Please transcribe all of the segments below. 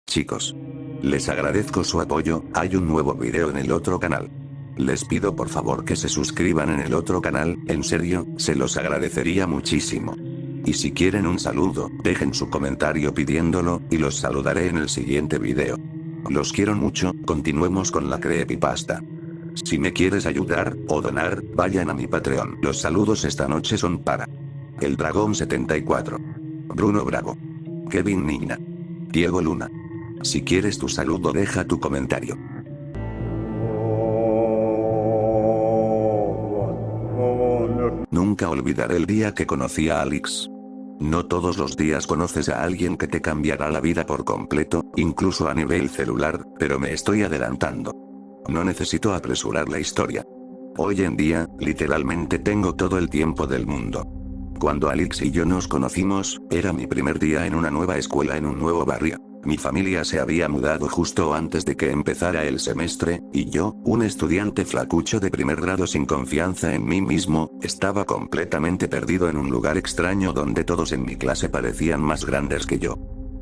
Chicos, les agradezco su apoyo, hay un nuevo video en el otro canal. Les pido por favor que se suscriban en el otro canal, en serio, se los agradecería muchísimo. Y si quieren un saludo, dejen su comentario pidiéndolo, y los saludaré en el siguiente video. Los quiero mucho, continuemos con la creepypasta. Si me quieres ayudar, o donar, vayan a mi Patreon. Los saludos esta noche son para El Dragón 74, Bruno Bravo, Kevin Nina, Diego Luna. Si quieres tu saludo, deja tu comentario. Nunca olvidaré el día que conocí a Alex. No todos los días conoces a alguien que te cambiará la vida por completo, incluso a nivel celular, pero me estoy adelantando. No necesito apresurar la historia. Hoy en día, literalmente tengo todo el tiempo del mundo. Cuando Alex y yo nos conocimos, era mi primer día en una nueva escuela en un nuevo barrio. Mi familia se había mudado justo antes de que empezara el semestre, y yo, un estudiante flacucho de primer grado sin confianza en mí mismo, estaba completamente perdido en un lugar extraño donde todos en mi clase parecían más grandes que yo.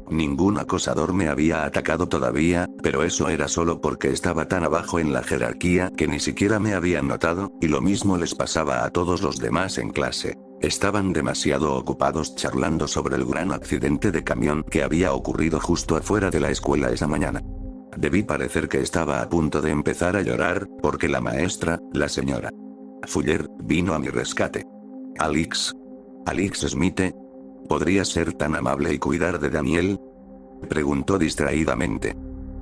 Ningún acosador me había atacado todavía, pero eso era solo porque estaba tan abajo en la jerarquía que ni siquiera me habían notado, y lo mismo les pasaba a todos los demás en clase. Estaban demasiado ocupados charlando sobre el gran accidente de camión que había ocurrido justo afuera de la escuela esa mañana. Debí parecer que estaba a punto de empezar a llorar, porque la maestra, la señora Fuller, vino a mi rescate. Alex Smith, ¿podrías ser tan amable y cuidar de Daniel?, preguntó distraídamente.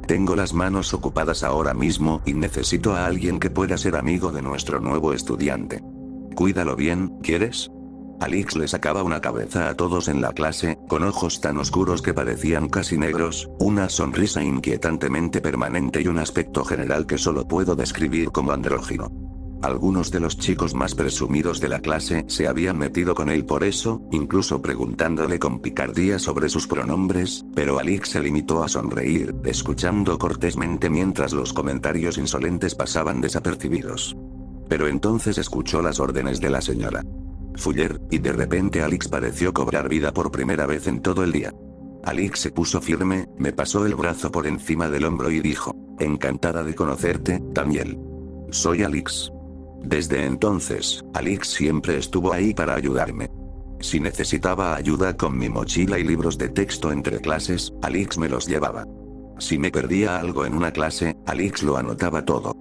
Tengo las manos ocupadas ahora mismo y necesito a alguien que pueda ser amigo de nuestro nuevo estudiante. Cuídalo bien, ¿quieres? Alex le sacaba una cabeza a todos en la clase, con ojos tan oscuros que parecían casi negros, una sonrisa inquietantemente permanente y un aspecto general que solo puedo describir como andrógino. Algunos de los chicos más presumidos de la clase se habían metido con él por eso, incluso preguntándole con picardía sobre sus pronombres, pero Alex se limitó a sonreír, escuchando cortésmente mientras los comentarios insolentes pasaban desapercibidos. Pero entonces escuchó las órdenes de la señora Fuller, y de repente Alex pareció cobrar vida por primera vez en todo el día. Alex se puso firme, me pasó el brazo por encima del hombro y dijo: encantada de conocerte, Daniel. Soy Alex. Desde entonces, Alex siempre estuvo ahí para ayudarme. Si necesitaba ayuda con mi mochila y libros de texto entre clases, Alex me los llevaba. Si me perdía algo en una clase, Alex lo anotaba todo.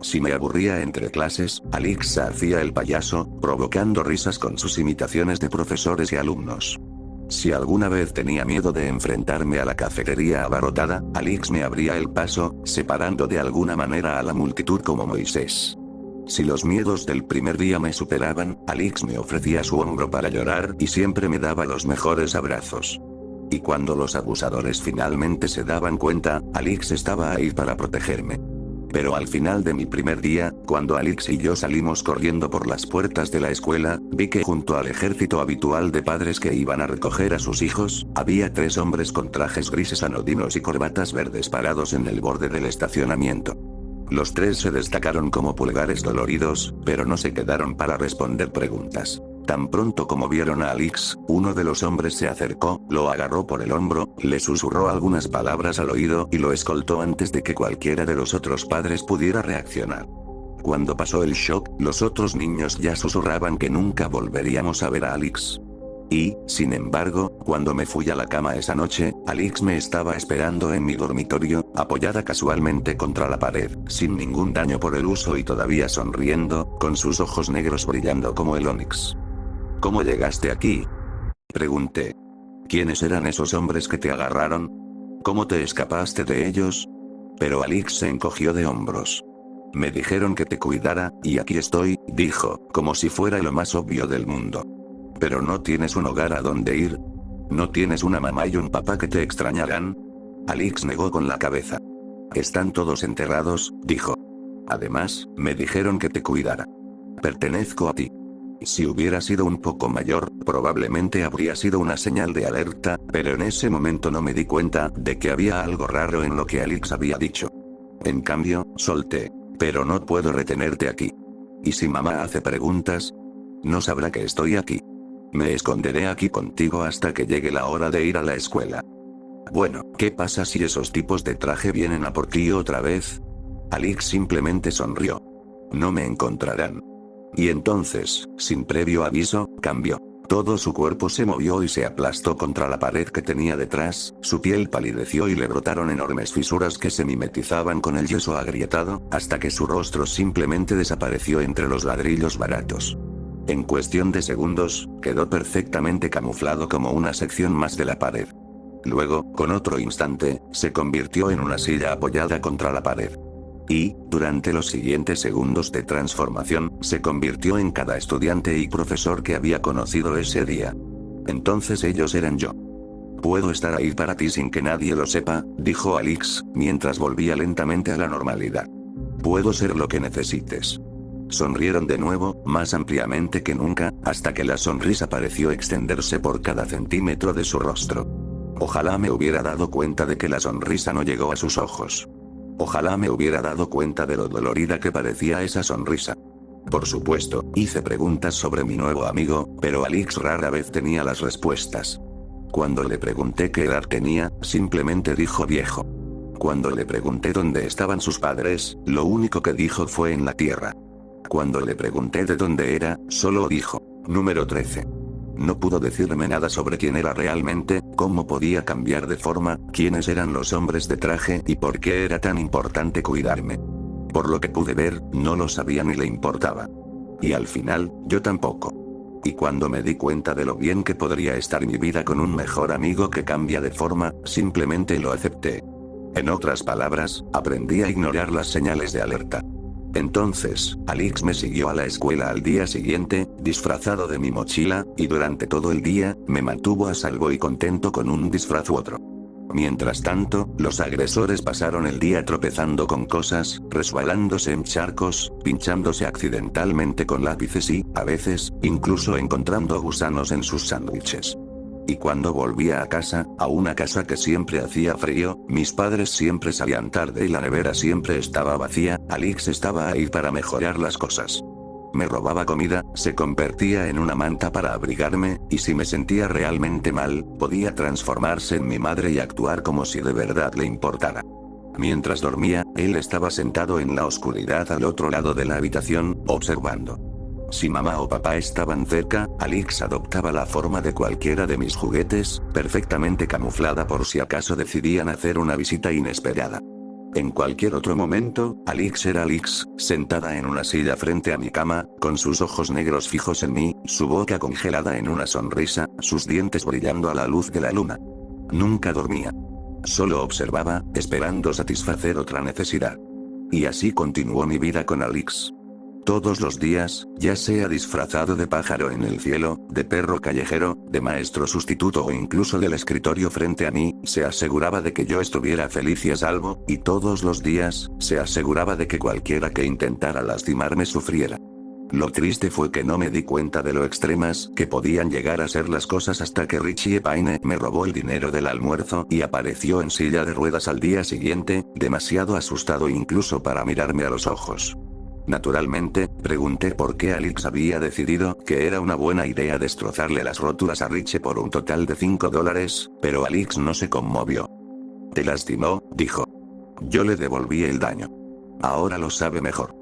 Si me aburría entre clases, Alex se hacía el payaso, provocando risas con sus imitaciones de profesores y alumnos. Si alguna vez tenía miedo de enfrentarme a la cafetería abarrotada, Alex me abría el paso, separando de alguna manera a la multitud como Moisés. Si los miedos del primer día me superaban, Alex me ofrecía su hombro para llorar y siempre me daba los mejores abrazos. Y cuando los abusadores finalmente se daban cuenta, Alex estaba ahí para protegerme. Pero al final de mi primer día, cuando Alex y yo salimos corriendo por las puertas de la escuela, vi que junto al ejército habitual de padres que iban a recoger a sus hijos, había 3 hombres con trajes grises anodinos y corbatas verdes parados en el borde del estacionamiento. Los 3 se destacaron como pulgares doloridos, pero no se quedaron para responder preguntas. Tan pronto como vieron a Alex, uno de los hombres se acercó, lo agarró por el hombro, le susurró algunas palabras al oído y lo escoltó antes de que cualquiera de los otros padres pudiera reaccionar. Cuando pasó el shock, los otros niños ya susurraban que nunca volveríamos a ver a Alex. Y, sin embargo, cuando me fui a la cama esa noche, Alex me estaba esperando en mi dormitorio, apoyada casualmente contra la pared, sin ningún daño por el uso y todavía sonriendo, con sus ojos negros brillando como el ónix. ¿Cómo llegaste aquí?, pregunté. ¿Quiénes eran esos hombres que te agarraron? ¿Cómo te escapaste de ellos? Pero Alex se encogió de hombros. Me dijeron que te cuidara, y aquí estoy, dijo, como si fuera lo más obvio del mundo. ¿Pero no tienes un hogar a donde ir? ¿No tienes una mamá y un papá que te extrañarán? Alex negó con la cabeza. Están todos enterrados, dijo. Además, me dijeron que te cuidara. Pertenezco a ti. Si hubiera sido un poco mayor, probablemente habría sido una señal de alerta, pero en ese momento no me di cuenta de que había algo raro en lo que Alex había dicho. En cambio, solté. Pero no puedo retenerte aquí. ¿Y si mamá hace preguntas? No sabrá que estoy aquí. Me esconderé aquí contigo hasta que llegue la hora de ir a la escuela. Bueno, ¿qué pasa si esos tipos de traje vienen a por ti otra vez? Alix simplemente sonrió. No me encontrarán. Y entonces, sin previo aviso, cambió. Todo su cuerpo se movió y se aplastó contra la pared que tenía detrás, su piel palideció y le brotaron enormes fisuras que se mimetizaban con el yeso agrietado, hasta que su rostro simplemente desapareció entre los ladrillos baratos. En cuestión de segundos, quedó perfectamente camuflado como una sección más de la pared. Luego, con otro instante, se convirtió en una silla apoyada contra la pared. Y, durante los siguientes segundos de transformación, se convirtió en cada estudiante y profesor que había conocido ese día. Entonces ellos eran yo. Puedo estar ahí para ti sin que nadie lo sepa, dijo Alix, mientras volvía lentamente a la normalidad. Puedo ser lo que necesites. Sonrieron de nuevo, más ampliamente que nunca, hasta que la sonrisa pareció extenderse por cada centímetro de su rostro. Ojalá me hubiera dado cuenta de que la sonrisa no llegó a sus ojos. Ojalá me hubiera dado cuenta de lo dolorida que parecía esa sonrisa. Por supuesto, hice preguntas sobre mi nuevo amigo, pero Alix rara vez tenía las respuestas. Cuando le pregunté qué edad tenía, simplemente dijo viejo. Cuando le pregunté dónde estaban sus padres, lo único que dijo fue en la tierra. Cuando le pregunté de dónde era, solo dijo, número 13. No pudo decirme nada sobre quién era realmente, cómo podía cambiar de forma, quiénes eran los hombres de traje y por qué era tan importante cuidarme. Por lo que pude ver, no lo sabía ni le importaba. Y al final, yo tampoco. Y cuando me di cuenta de lo bien que podría estar mi vida con un mejor amigo que cambia de forma, simplemente lo acepté. En otras palabras, aprendí a ignorar las señales de alerta. Entonces, Alix me siguió a la escuela al día siguiente, disfrazado de mi mochila, y durante todo el día, me mantuvo a salvo y contento con un disfraz u otro. Mientras tanto, los agresores pasaron el día tropezando con cosas, resbalándose en charcos, pinchándose accidentalmente con lápices y, a veces, incluso encontrando gusanos en sus sándwiches. Y cuando volvía a casa, a una casa que siempre hacía frío, mis padres siempre salían tarde y la nevera siempre estaba vacía, Alix estaba ahí para mejorar las cosas. Me robaba comida, se convertía en una manta para abrigarme, y si me sentía realmente mal, podía transformarse en mi madre y actuar como si de verdad le importara. Mientras dormía, él estaba sentado en la oscuridad al otro lado de la habitación, observando. Si mamá o papá estaban cerca, Alix adoptaba la forma de cualquiera de mis juguetes, perfectamente camuflada por si acaso decidían hacer una visita inesperada. En cualquier otro momento, Alix era Alix, sentada en una silla frente a mi cama, con sus ojos negros fijos en mí, su boca congelada en una sonrisa, sus dientes brillando a la luz de la luna. Nunca dormía. Solo observaba, esperando satisfacer otra necesidad. Y así continuó mi vida con Alix. Todos los días, ya sea disfrazado de pájaro en el cielo, de perro callejero, de maestro sustituto o incluso del escritorio frente a mí, se aseguraba de que yo estuviera feliz y a salvo, y todos los días, se aseguraba de que cualquiera que intentara lastimarme sufriera. Lo triste fue que no me di cuenta de lo extremas que podían llegar a ser las cosas hasta que Richie Payne me robó el dinero del almuerzo y apareció en silla de ruedas al día siguiente, demasiado asustado incluso para mirarme a los ojos. Naturalmente, pregunté por qué Alix había decidido que era una buena idea destrozarle las rótulas a Richie por un total de $5, pero Alix no se conmovió. «¿Te lastimó?», dijo. Yo le devolví el daño. Ahora lo sabe mejor.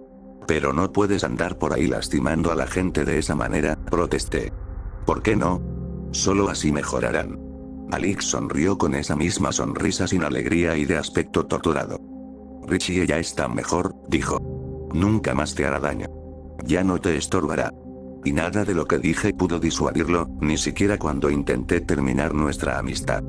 «Pero no puedes andar por ahí lastimando a la gente de esa manera», protesté. «¿Por qué no? Solo así mejorarán». Alix sonrió con esa misma sonrisa sin alegría y de aspecto torturado. «Richie ya está mejor», dijo. «Nunca más te hará daño. Ya no te estorbará». Y nada de lo que dije pudo disuadirlo, ni siquiera cuando intenté terminar nuestra amistad.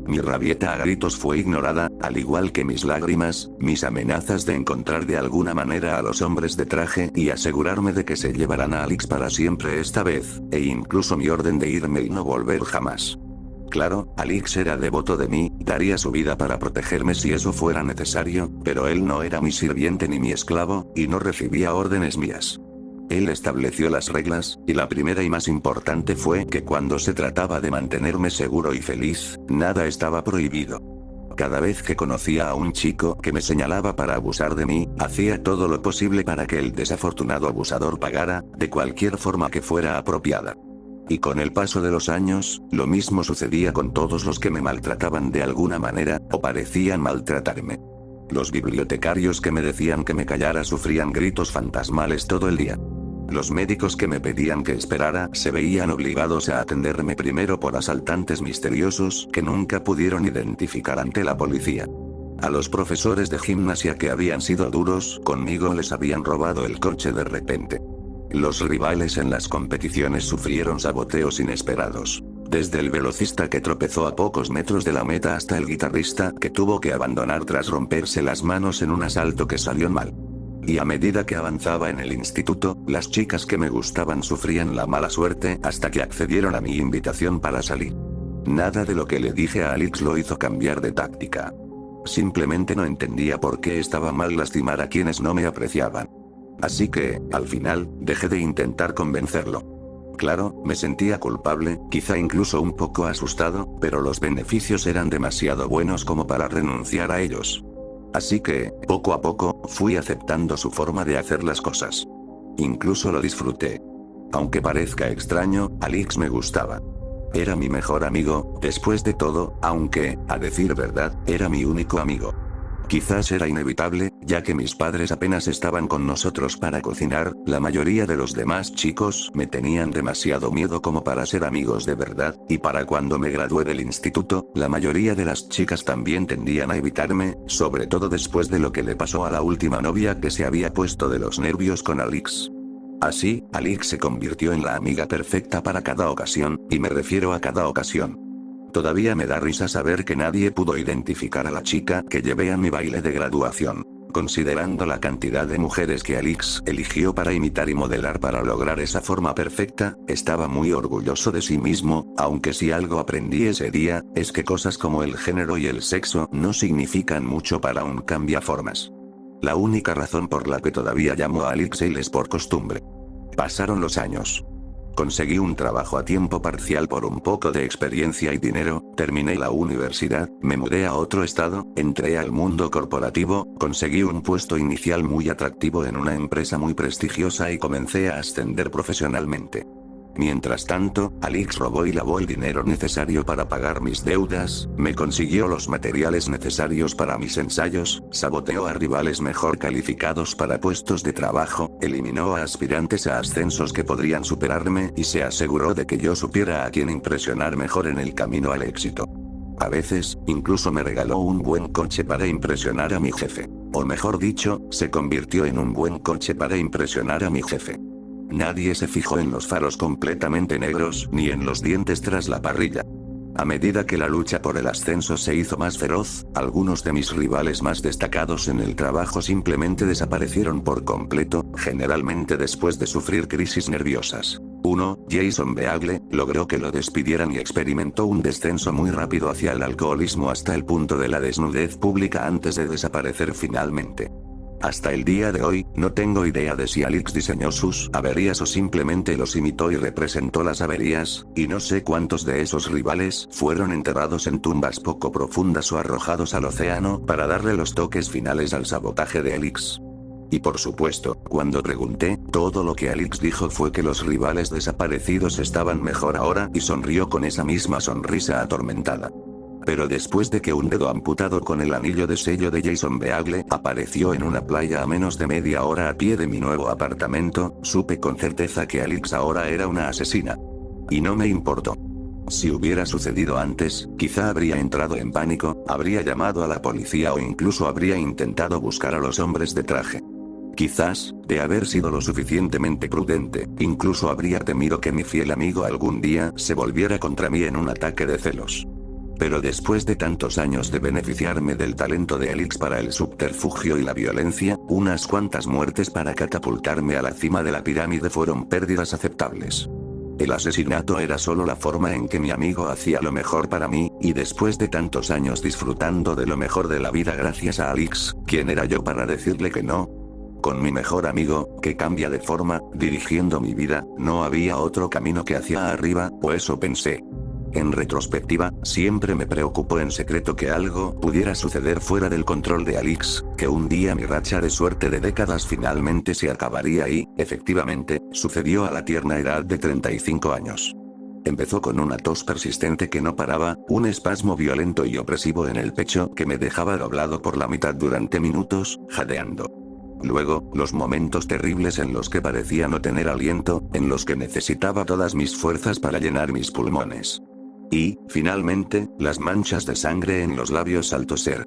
Mi rabieta a gritos fue ignorada, al igual que mis lágrimas, mis amenazas de encontrar de alguna manera a los hombres de traje y asegurarme de que se llevarán a Alix para siempre esta vez, e incluso mi orden de irme y no volver jamás. Claro, Alix era devoto de mí, daría su vida para protegerme si eso fuera necesario, pero él no era mi sirviente ni mi esclavo, y no recibía órdenes mías. Él estableció las reglas, y la primera y más importante fue que cuando se trataba de mantenerme seguro y feliz, nada estaba prohibido. Cada vez que conocía a un chico que me señalaba para abusar de mí, hacía todo lo posible para que el desafortunado abusador pagara, de cualquier forma que fuera apropiada. Y con el paso de los años, lo mismo sucedía con todos los que me maltrataban de alguna manera, o parecían maltratarme. Los bibliotecarios que me decían que me callara sufrían gritos fantasmales todo el día. Los médicos que me pedían que esperara se veían obligados a atenderme primero por asaltantes misteriosos que nunca pudieron identificar ante la policía. A los profesores de gimnasia que habían sido duros conmigo les habían robado el coche de repente. Los rivales en las competiciones sufrieron saboteos inesperados. Desde el velocista que tropezó a pocos metros de la meta hasta el guitarrista que tuvo que abandonar tras romperse las manos en un asalto que salió mal. Y a medida que avanzaba en el instituto, las chicas que me gustaban sufrían la mala suerte hasta que accedieron a mi invitación para salir. Nada de lo que le dije a Alix lo hizo cambiar de táctica. Simplemente no entendía por qué estaba mal lastimar a quienes no me apreciaban. Así que, al final, dejé de intentar convencerlo. Claro, me sentía culpable, quizá incluso un poco asustado, pero los beneficios eran demasiado buenos como para renunciar a ellos. Así que, poco a poco, fui aceptando su forma de hacer las cosas. Incluso lo disfruté. Aunque parezca extraño, Alix me gustaba. Era mi mejor amigo, después de todo, aunque, a decir verdad, era mi único amigo. Quizás era inevitable, ya que mis padres apenas estaban con nosotros para cocinar, la mayoría de los demás chicos me tenían demasiado miedo como para ser amigos de verdad, y para cuando me gradué del instituto, la mayoría de las chicas también tendían a evitarme, sobre todo después de lo que le pasó a la última novia que se había puesto de los nervios con Alix. Así, Alix se convirtió en la amiga perfecta para cada ocasión, y me refiero a cada ocasión. Todavía me da risa saber que nadie pudo identificar a la chica que llevé a mi baile de graduación. Considerando la cantidad de mujeres que Alix eligió para imitar y modelar para lograr esa forma perfecta, estaba muy orgulloso de sí mismo, aunque si algo aprendí ese día, es que cosas como el género y el sexo no significan mucho para un cambiaformas. La única razón por la que todavía llamo a Alix Hale es por costumbre. Pasaron los años. Conseguí un trabajo a tiempo parcial por un poco de experiencia y dinero, terminé la universidad, me mudé a otro estado, entré al mundo corporativo, conseguí un puesto inicial muy atractivo en una empresa muy prestigiosa y comencé a ascender profesionalmente. Mientras tanto, Alix robó y lavó el dinero necesario para pagar mis deudas, me consiguió los materiales necesarios para mis ensayos, saboteó a rivales mejor calificados para puestos de trabajo, eliminó a aspirantes a ascensos que podrían superarme y se aseguró de que yo supiera a quién impresionar mejor en el camino al éxito. A veces, incluso me regaló un buen coche para impresionar a mi jefe. O mejor dicho, se convirtió en un buen coche para impresionar a mi jefe. Nadie se fijó en los faros completamente negros, ni en los dientes tras la parrilla. A medida que la lucha por el ascenso se hizo más feroz, algunos de mis rivales más destacados en el trabajo simplemente desaparecieron por completo, generalmente después de sufrir crisis nerviosas. Uno, Jason Beagle, logró que lo despidieran y experimentó un descenso muy rápido hacia el alcoholismo hasta el punto de la desnudez pública antes de desaparecer finalmente. Hasta el día de hoy, no tengo idea de si Alix diseñó sus averías o simplemente los imitó y representó las averías, y no sé cuántos de esos rivales fueron enterrados en tumbas poco profundas o arrojados al océano para darle los toques finales al sabotaje de Alix. Y por supuesto, cuando pregunté, todo lo que Alix dijo fue que los rivales desaparecidos estaban mejor ahora y sonrió con esa misma sonrisa atormentada. Pero después de que un dedo amputado con el anillo de sello de Jason Beagle apareció en una playa a menos de media hora a pie de mi nuevo apartamento, supe con certeza que Alix ahora era una asesina. Y no me importó. Si hubiera sucedido antes, quizá habría entrado en pánico, habría llamado a la policía o incluso habría intentado buscar a los hombres de traje. Quizás, de haber sido lo suficientemente prudente, incluso habría temido que mi fiel amigo algún día se volviera contra mí en un ataque de celos. Pero después de tantos años de beneficiarme del talento de Alix para el subterfugio y la violencia, unas cuantas muertes para catapultarme a la cima de la pirámide fueron pérdidas aceptables. El asesinato era solo la forma en que mi amigo hacía lo mejor para mí, y después de tantos años disfrutando de lo mejor de la vida gracias a Alix, ¿quién era yo para decirle que no? Con mi mejor amigo, que cambia de forma, dirigiendo mi vida, no había otro camino que hacia arriba, o eso pensé. En retrospectiva, siempre me preocupó en secreto que algo pudiera suceder fuera del control de Alix, que un día mi racha de suerte de décadas finalmente se acabaría y, efectivamente, sucedió a la tierna edad de 35 años. Empezó con una tos persistente que no paraba, un espasmo violento y opresivo en el pecho que me dejaba doblado por la mitad durante minutos, jadeando. Luego, los momentos terribles en los que parecía no tener aliento, en los que necesitaba todas mis fuerzas para llenar mis pulmones. Y, finalmente, las manchas de sangre en los labios al toser.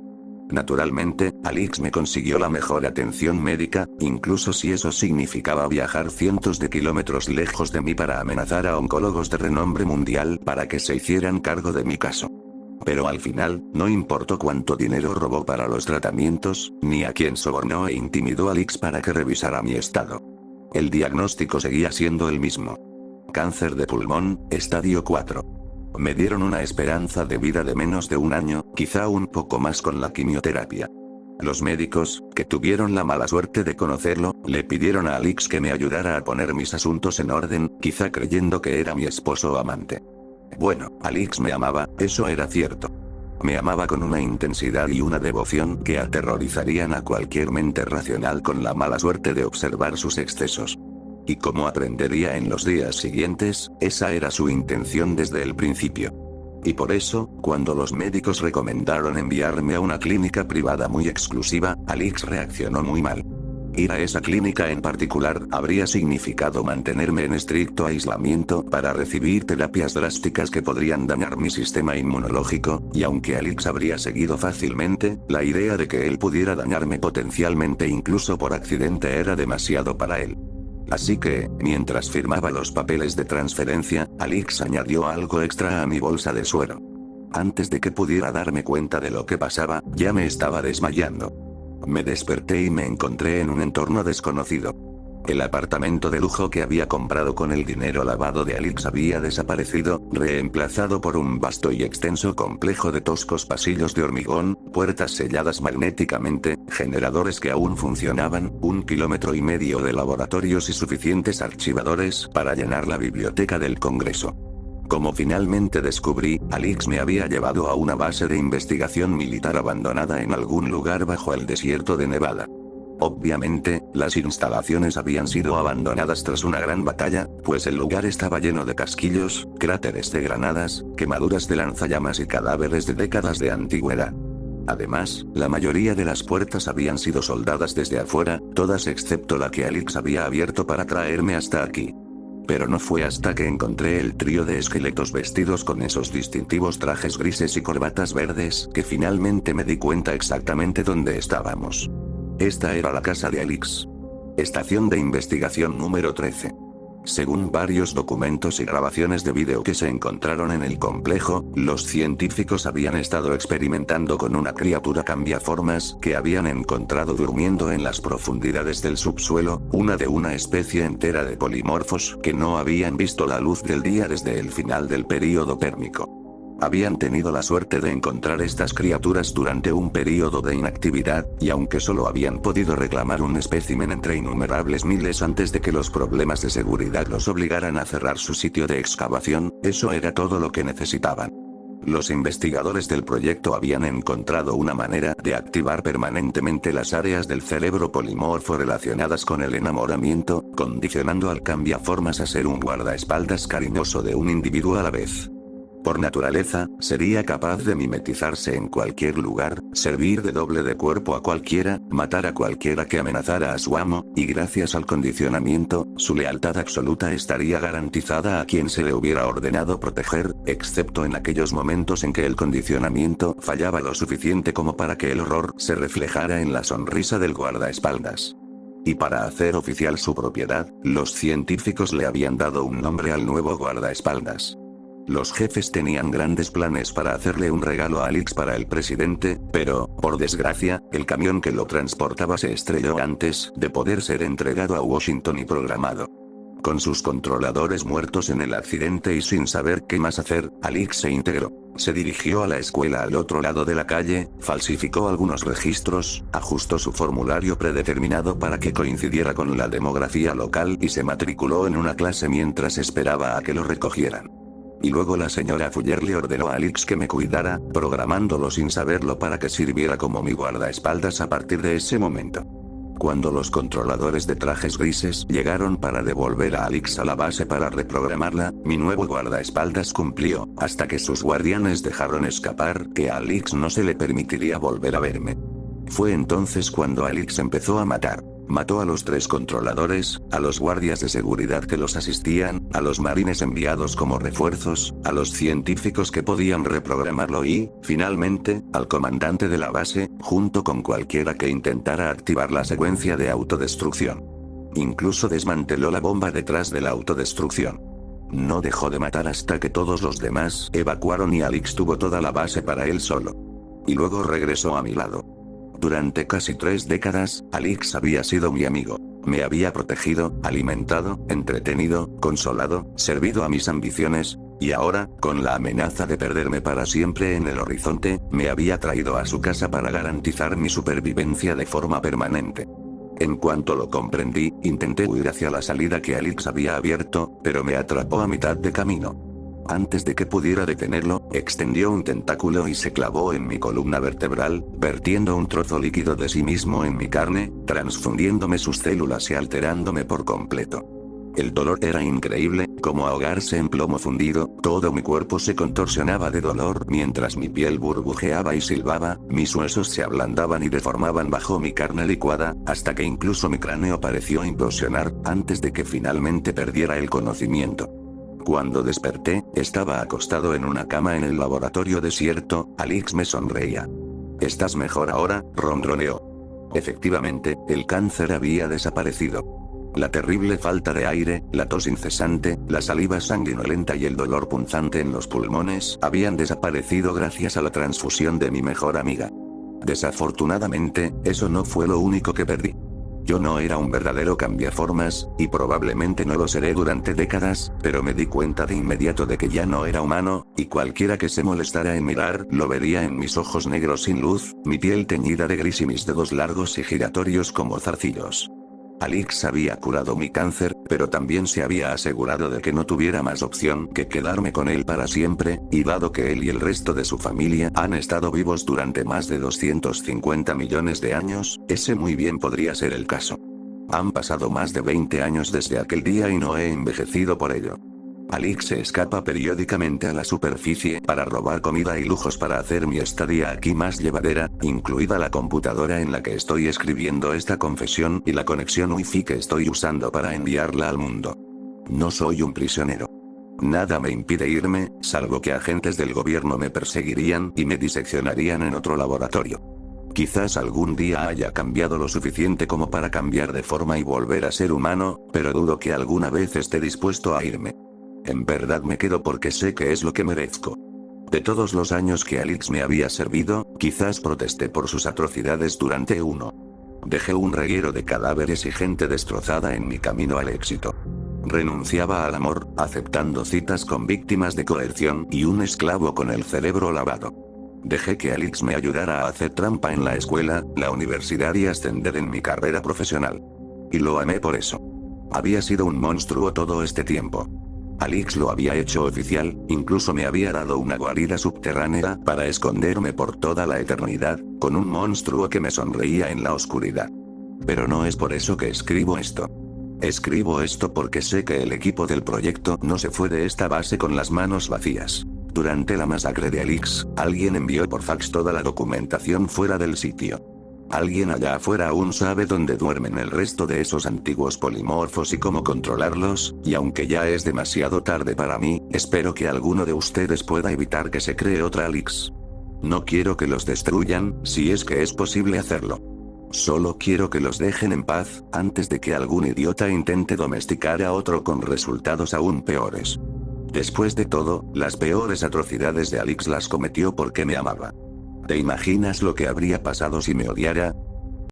Naturalmente, Alix me consiguió la mejor atención médica, incluso si eso significaba viajar cientos de kilómetros lejos de mí para amenazar a oncólogos de renombre mundial para que se hicieran cargo de mi caso. Pero al final, no importó cuánto dinero robó para los tratamientos, ni a quién sobornó e intimidó a Alix para que revisara mi estado. El diagnóstico seguía siendo el mismo. Cáncer de pulmón, estadio 4. Me dieron una esperanza de vida de menos de un año, quizá un poco más con la quimioterapia. Los médicos, que tuvieron la mala suerte de conocerlo, le pidieron a Alix que me ayudara a poner mis asuntos en orden, quizá creyendo que era mi esposo o amante. Bueno, Alix me amaba, eso era cierto. Me amaba con una intensidad y una devoción que aterrorizarían a cualquier mente racional con la mala suerte de observar sus excesos. Y como aprendería en los días siguientes, esa era su intención desde el principio. Y por eso, cuando los médicos recomendaron enviarme a una clínica privada muy exclusiva, Alix reaccionó muy mal. Ir a esa clínica en particular habría significado mantenerme en estricto aislamiento para recibir terapias drásticas que podrían dañar mi sistema inmunológico, y aunque Alix habría seguido fácilmente, la idea de que él pudiera dañarme potencialmente incluso por accidente era demasiado para él. Así que, mientras firmaba los papeles de transferencia, Alix añadió algo extra a mi bolsa de suero. Antes de que pudiera darme cuenta de lo que pasaba, ya me estaba desmayando. Me desperté y me encontré en un entorno desconocido. El apartamento de lujo que había comprado con el dinero lavado de Alix había desaparecido, reemplazado por un vasto y extenso complejo de toscos pasillos de hormigón, puertas selladas magnéticamente, generadores que aún funcionaban, 1,5 kilómetros de laboratorios y suficientes archivadores para llenar la biblioteca del Congreso. Como finalmente descubrí, Alix me había llevado a una base de investigación militar abandonada en algún lugar bajo el desierto de Nevada. Obviamente, las instalaciones habían sido abandonadas tras una gran batalla, pues el lugar estaba lleno de casquillos, cráteres de granadas, quemaduras de lanzallamas y cadáveres de décadas de antigüedad. Además, la mayoría de las puertas habían sido soldadas desde afuera, todas excepto la que Alix había abierto para traerme hasta aquí. Pero no fue hasta que encontré el trío de esqueletos vestidos con esos distintivos trajes grises y corbatas verdes que finalmente me di cuenta exactamente dónde estábamos. Esta era la casa de Alix. Estación de investigación número 13. Según varios documentos y grabaciones de vídeo que se encontraron en el complejo, los científicos habían estado experimentando con una criatura cambiaformas que habían encontrado durmiendo en las profundidades del subsuelo, una especie entera de polimorfos que no habían visto la luz del día desde el final del período pérmico. Habían tenido la suerte de encontrar estas criaturas durante un período de inactividad, y aunque solo habían podido reclamar un espécimen entre innumerables miles antes de que los problemas de seguridad los obligaran a cerrar su sitio de excavación, eso era todo lo que necesitaban. Los investigadores del proyecto habían encontrado una manera de activar permanentemente las áreas del cerebro polimorfo relacionadas con el enamoramiento, condicionando al cambiaformas a ser un guardaespaldas cariñoso de un individuo a la vez. Por naturaleza, sería capaz de mimetizarse en cualquier lugar, servir de doble de cuerpo a cualquiera, matar a cualquiera que amenazara a su amo, y gracias al condicionamiento, su lealtad absoluta estaría garantizada a quien se le hubiera ordenado proteger, excepto en aquellos momentos en que el condicionamiento fallaba lo suficiente como para que el horror se reflejara en la sonrisa del guardaespaldas. Y para hacer oficial su propiedad, los científicos le habían dado un nombre al nuevo guardaespaldas. Los jefes tenían grandes planes para hacerle un regalo a Alix para el presidente, pero, por desgracia, el camión que lo transportaba se estrelló antes de poder ser entregado a Washington y programado. Con sus controladores muertos en el accidente y sin saber qué más hacer, Alix se integró. Se dirigió a la escuela al otro lado de la calle, falsificó algunos registros, ajustó su formulario predeterminado para que coincidiera con la demografía local y se matriculó en una clase mientras esperaba a que lo recogieran. Y luego la señora Fuller le ordenó a Alix que me cuidara, programándolo sin saberlo para que sirviera como mi guardaespaldas a partir de ese momento. Cuando los controladores de trajes grises llegaron para devolver a Alyx a la base para reprogramarla, mi nuevo guardaespaldas cumplió, hasta que sus guardianes dejaron escapar que a Alyx no se le permitiría volver a verme. Fue entonces cuando Alyx empezó a matar. Mató a los 3 controladores, a los guardias de seguridad que los asistían, a los marines enviados como refuerzos, a los científicos que podían reprogramarlo y, finalmente, al comandante de la base, junto con cualquiera que intentara activar la secuencia de autodestrucción. Incluso desmanteló la bomba detrás de la autodestrucción. No dejó de matar hasta que todos los demás evacuaron y Alyx tuvo toda la base para él solo. Y luego regresó a mi lado. Durante casi 3 décadas, Alyx había sido mi amigo. Me había protegido, alimentado, entretenido, consolado, servido a mis ambiciones, y ahora, con la amenaza de perderme para siempre en el horizonte, me había traído a su casa para garantizar mi supervivencia de forma permanente. En cuanto lo comprendí, intenté huir hacia la salida que Alyx había abierto, pero me atrapó a mitad de camino. Antes de que pudiera detenerlo, extendió un tentáculo y se clavó en mi columna vertebral, vertiendo un trozo líquido de sí mismo en mi carne, transfundiéndome sus células y alterándome por completo. El dolor era increíble, como ahogarse en plomo fundido, todo mi cuerpo se contorsionaba de dolor mientras mi piel burbujeaba y silbaba, mis huesos se ablandaban y deformaban bajo mi carne licuada, hasta que incluso mi cráneo pareció implosionar, antes de que finalmente perdiera el conocimiento. Cuando desperté, estaba acostado en una cama en el laboratorio desierto. Alyx me sonreía. ¿Estás mejor ahora?, ronroneó. Efectivamente, el cáncer había desaparecido. La terrible falta de aire, la tos incesante, la saliva sanguinolenta y el dolor punzante en los pulmones habían desaparecido gracias a la transfusión de mi mejor amiga. Desafortunadamente, eso no fue lo único que perdí. Yo no era un verdadero cambiaformas, y probablemente no lo seré durante décadas, pero me di cuenta de inmediato de que ya no era humano, y cualquiera que se molestara en mirar, lo vería en mis ojos negros sin luz, mi piel teñida de gris y mis dedos largos y giratorios como zarcillos. Alyx había curado mi cáncer, pero también se había asegurado de que no tuviera más opción que quedarme con él para siempre, y dado que él y el resto de su familia han estado vivos durante más de 250 millones de años, ese muy bien podría ser el caso. Han pasado más de 20 años desde aquel día y no he envejecido por ello. Alyx se escapa periódicamente a la superficie para robar comida y lujos para hacer mi estadía aquí más llevadera, incluida la computadora en la que estoy escribiendo esta confesión y la conexión Wi-Fi que estoy usando para enviarla al mundo. No soy un prisionero. Nada me impide irme, salvo que agentes del gobierno me perseguirían y me diseccionarían en otro laboratorio. Quizás algún día haya cambiado lo suficiente como para cambiar de forma y volver a ser humano, pero dudo que alguna vez esté dispuesto a irme. En verdad me quedo porque sé que es lo que merezco. De todos los años que Alyx me había servido, quizás protesté por sus atrocidades durante uno. Dejé un reguero de cadáveres y gente destrozada en mi camino al éxito. Renunciaba al amor, aceptando citas con víctimas de coerción y un esclavo con el cerebro lavado. Dejé que Alyx me ayudara a hacer trampa en la escuela, la universidad y ascender en mi carrera profesional. Y lo amé por eso. Había sido un monstruo todo este tiempo. Alyx lo había hecho oficial, incluso me había dado una guarida subterránea para esconderme por toda la eternidad, con un monstruo que me sonreía en la oscuridad. Pero no es por eso que escribo esto. Escribo esto porque sé que el equipo del proyecto no se fue de esta base con las manos vacías. Durante la masacre de Alyx, alguien envió por fax toda la documentación fuera del sitio. Alguien allá afuera aún sabe dónde duermen el resto de esos antiguos polimorfos y cómo controlarlos, y aunque ya es demasiado tarde para mí, espero que alguno de ustedes pueda evitar que se cree otra Alyx. No quiero que los destruyan, si es que es posible hacerlo. Solo quiero que los dejen en paz, antes de que algún idiota intente domesticar a otro con resultados aún peores. Después de todo, las peores atrocidades de Alyx las cometió porque me amaba. ¿Te imaginas lo que habría pasado si me odiara?